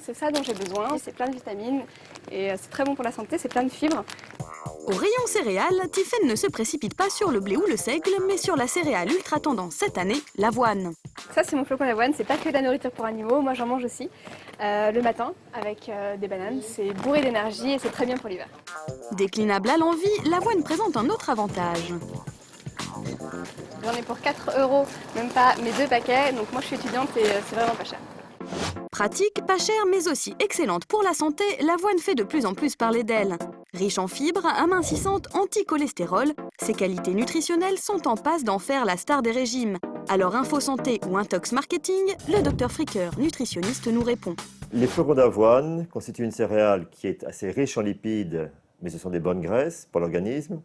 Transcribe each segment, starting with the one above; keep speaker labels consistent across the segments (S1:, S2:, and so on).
S1: C'est ça dont j'ai besoin, c'est plein de vitamines et c'est très bon pour la santé, c'est plein de fibres.
S2: Au rayon céréales, Tiffaine ne se précipite pas sur le blé ou le seigle, mais sur la céréale ultra tendance cette année, l'avoine.
S1: Ça c'est mon flocon d'avoine, c'est pas que de la nourriture pour animaux, moi j'en mange aussi le matin avec des bananes, c'est bourré d'énergie et c'est très bien pour l'hiver.
S2: Déclinable à l'envi, l'avoine présente un autre avantage.
S1: J'en ai pour 4 €, même pas mes 2 paquets, donc moi je suis étudiante et c'est vraiment pas cher.
S2: Pratique, pas chère, mais aussi excellente pour la santé, l'avoine fait de plus en plus parler d'elle. Riche en fibres, amincissante, anti-cholestérol, ses qualités nutritionnelles sont en passe d'en faire la star des régimes. Alors Info Santé ou Intox Marketing, le Dr Fricker, nutritionniste, nous répond.
S3: Les flocons d'avoine constituent une céréale qui est assez riche en lipides, mais ce sont des bonnes graisses pour l'organisme,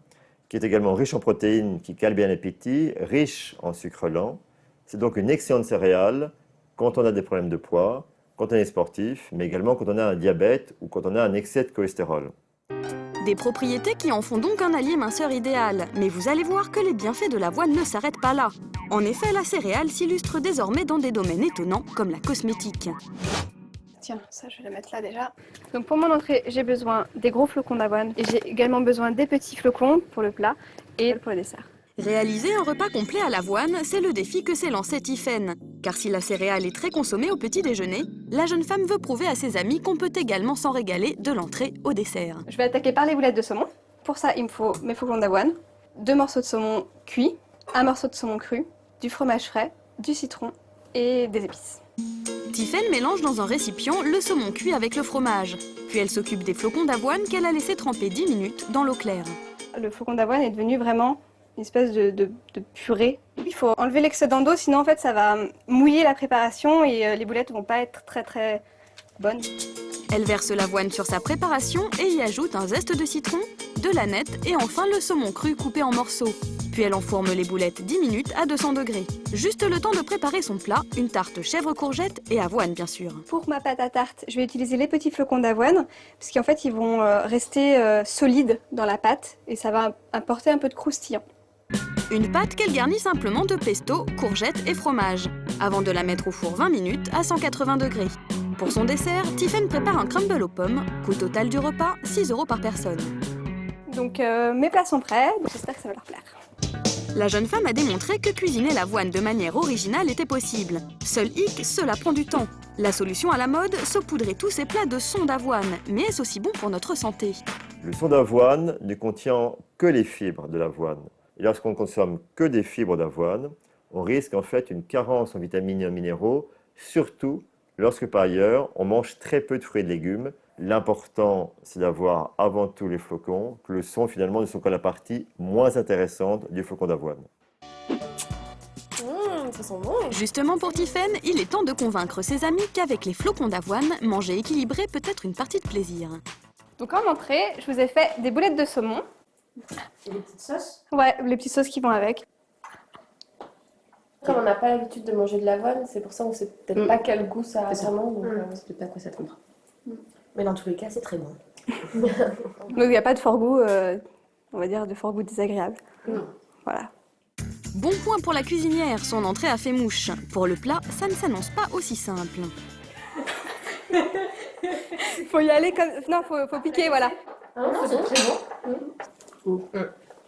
S3: qui est également riche en protéines, qui calent bien l'appétit, riche en sucre lent. C'est donc une excellente céréale quand on a des problèmes de poids, quand on est sportif, mais également quand on a un diabète ou quand on a un excès de cholestérol.
S2: Des propriétés qui en font donc un allié minceur idéal. Mais vous allez voir que les bienfaits de l'avoine ne s'arrêtent pas là. En effet, la céréale s'illustre désormais dans des domaines étonnants comme la cosmétique.
S1: Tiens, ça je vais le mettre là déjà. Donc pour mon entrée, j'ai besoin des gros flocons d'avoine et j'ai également besoin des petits flocons pour le plat et pour le dessert.
S2: Réaliser un repas complet à l'avoine, c'est le défi que s'est lancé Tiffaine. Car si la céréale est très consommée au petit déjeuner, la jeune femme veut prouver à ses amis qu'on peut également s'en régaler de l'entrée au dessert.
S1: Je vais attaquer par les boulettes de saumon. Pour ça, il me faut mes flocons d'avoine, 2 morceaux de saumon cuit, 1 morceau de saumon cru, du fromage frais, du citron et des épices.
S2: Tiffaine mélange dans un récipient le saumon cuit avec le fromage. Puis elle s'occupe des flocons d'avoine qu'elle a laissé tremper 10 minutes dans l'eau claire.
S1: Le flocon d'avoine est devenu vraiment une espèce de purée. Il faut enlever l'excédent d'eau, sinon en fait ça va mouiller la préparation et les boulettes vont pas être très bonnes.
S2: Elle verse l'avoine sur sa préparation et y ajoute un zeste de citron, de l'aneth et enfin le saumon cru coupé en morceaux. Puis elle enfourne les boulettes 10 minutes à 200 degrés. Juste le temps de préparer son plat, une tarte chèvre-courgette et avoine bien sûr.
S1: Pour ma pâte à tarte, je vais utiliser les petits flocons d'avoine parce qu'en fait ils vont rester solides dans la pâte et ça va apporter un peu de croustillant.
S2: Une pâte qu'elle garnit simplement de pesto, courgettes et fromage, avant de la mettre au four 20 minutes à 180 degrés. Pour son dessert, Tiffaine prépare un crumble aux pommes, coût total du repas 6 € par personne.
S1: Donc mes plats sont prêts, j'espère que ça va leur plaire.
S2: La jeune femme a démontré que cuisiner l'avoine de manière originale était possible. Seul hic, cela prend du temps. La solution à la mode, saupoudrer tous ces plats de son d'avoine. Mais est-ce aussi bon pour notre santé?
S3: Le son d'avoine ne contient que les fibres de l'avoine. Et lorsqu'on ne consomme que des fibres d'avoine, on risque en fait une carence en vitamines et en minéraux, surtout lorsque par ailleurs on mange très peu de fruits et de légumes. L'important, c'est d'avoir avant tout les flocons, que le son finalement ne soit que la partie moins intéressante du flocon d'avoine.
S1: Ça sent bon.
S2: Justement pour Tiffaine, il est temps de convaincre ses amis qu'avec les flocons d'avoine, manger équilibré peut être une partie de plaisir.
S1: Donc en entrée, je vous ai fait des boulettes de saumon.
S4: Et les petites sauces?
S1: Ouais, les petites sauces qui vont avec.
S4: Comme on n'a pas l'habitude de manger de l'avoine, c'est pour ça qu'on ne sait peut-être pas quel goût ça a vraiment. Donc,
S5: C'est peut-être pas à quoi ça s'attendre. Mais dans tous les cas, c'est très bon.
S1: Donc il n'y a pas de fort goût, on va dire de fort goût désagréable. Voilà.
S2: Bon point pour la cuisinière, son entrée a fait mouche. Pour le plat, ça ne s'annonce pas aussi simple.
S1: Faut y aller comme... Non, faut piquer, voilà.
S4: non, c'est très bon.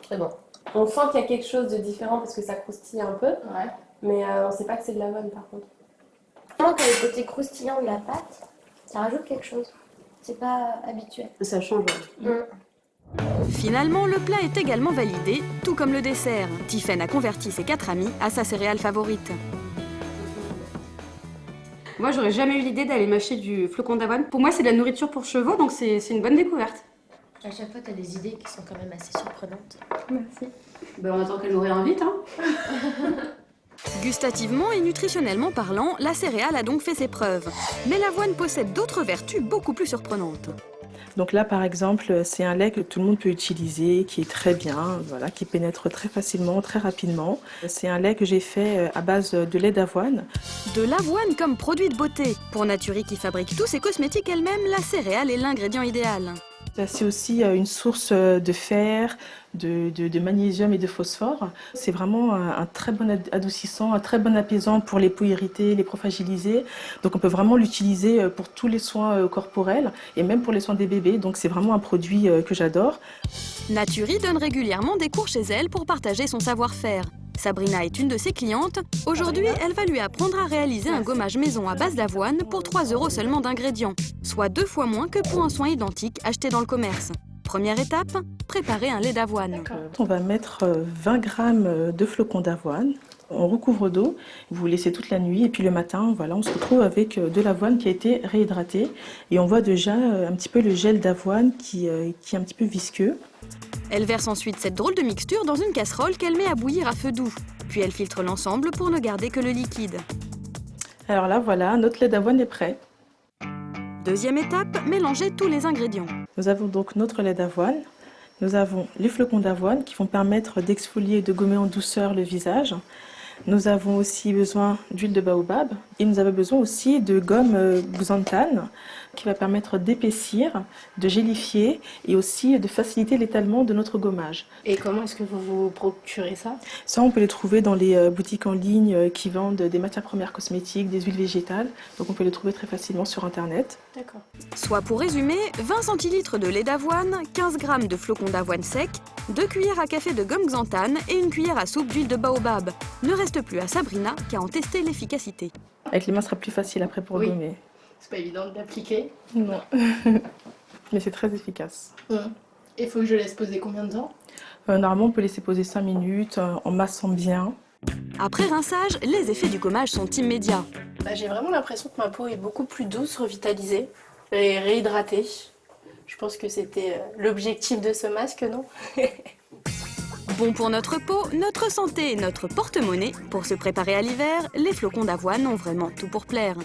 S5: Très bon.
S4: On sent qu'il y a quelque chose de différent parce que ça croustille un peu, mais on ne sait pas que c'est de l'avoine par contre.
S6: Vraiment que le côté croustillant de la pâte, ça rajoute quelque chose. C'est pas habituel.
S5: Ça change.
S2: Finalement, le plat est également validé, tout comme le dessert. Tiffaine a converti ses 4 amis à sa céréale favorite.
S7: Moi, j'aurais jamais eu l'idée d'aller mâcher du flocon d'avoine. Pour moi, c'est de la nourriture pour chevaux, donc c'est une bonne découverte.
S6: À chaque fois, tu as des idées qui sont quand même assez surprenantes.
S1: Merci.
S7: Ben, on attend qu'elle nous réinvite, hein.
S2: Gustativement et nutritionnellement parlant, la céréale a donc fait ses preuves. Mais l'avoine possède d'autres vertus beaucoup plus surprenantes.
S8: Donc là, par exemple, c'est un lait que tout le monde peut utiliser, qui est très bien, voilà, qui pénètre très facilement, très rapidement. C'est un lait que j'ai fait à base de lait d'avoine.
S2: De l'avoine comme produit de beauté. Pour Naturi qui fabrique tous ses cosmétiques elle-même, la céréale est l'ingrédient idéal.
S8: C'est aussi une source de fer, de magnésium et de phosphore. C'est vraiment un très bon adoucissant, un très bon apaisant pour les peaux irritées, les peaux fragilisées. Donc on peut vraiment l'utiliser pour tous les soins corporels et même pour les soins des bébés. Donc c'est vraiment un produit que j'adore.
S2: Naturi donne régulièrement des cours chez elle pour partager son savoir-faire. Sabrina est une de ses clientes. Aujourd'hui, elle va lui apprendre à réaliser un gommage maison à base d'avoine pour 3 € seulement d'ingrédients, soit 2 fois moins que pour un soin identique acheté dans le commerce. Première étape, préparer un lait d'avoine.
S8: On va mettre 20 g de flocons d'avoine. On recouvre d'eau, vous laissez toute la nuit et puis le matin, voilà, on se retrouve avec de l'avoine qui a été réhydratée et on voit déjà un petit peu le gel d'avoine qui est un petit peu visqueux.
S2: Elle verse ensuite cette drôle de mixture dans une casserole qu'elle met à bouillir à feu doux. Puis elle filtre l'ensemble pour ne garder que le liquide.
S8: Alors là, voilà, notre lait d'avoine est prêt.
S2: Deuxième étape, mélanger tous les ingrédients.
S8: Nous avons donc notre lait d'avoine. Nous avons les flocons d'avoine qui vont permettre d'exfolier et de gommer en douceur le visage. Nous avons aussi besoin d'huile de baobab et nous avons besoin aussi de gomme xanthane qui va permettre d'épaissir, de gélifier et aussi de faciliter l'étalement de notre gommage.
S5: Et comment est-ce que vous vous procurez ça?
S8: Ça, on peut les trouver dans les boutiques en ligne qui vendent des matières premières cosmétiques, des huiles végétales. Donc on peut les trouver très facilement sur Internet.
S5: D'accord.
S2: Soit pour résumer, 20 centilitres de lait d'avoine, 15 g de flocons d'avoine secs, 2 cuillères à café de gomme xanthane et 1 cuillère à soupe d'huile de baobab. Ne reste plus à Sabrina qu'à en tester l'efficacité.
S8: Avec les mains, ce sera plus facile après pour gommer.
S5: C'est pas évident de l'appliquer.
S8: Non. Mais c'est très efficace.
S5: Il faut que je laisse poser combien de temps?
S8: Normalement, on peut laisser poser 5 minutes en massant bien.
S2: Après rinçage, les effets du gommage sont immédiats.
S5: J'ai vraiment l'impression que ma peau est beaucoup plus douce, revitalisée et réhydratée. Je pense que c'était l'objectif de ce masque, non?
S2: Bon pour notre peau, notre santé et notre porte-monnaie, pour se préparer à l'hiver, les flocons d'avoine ont vraiment tout pour plaire.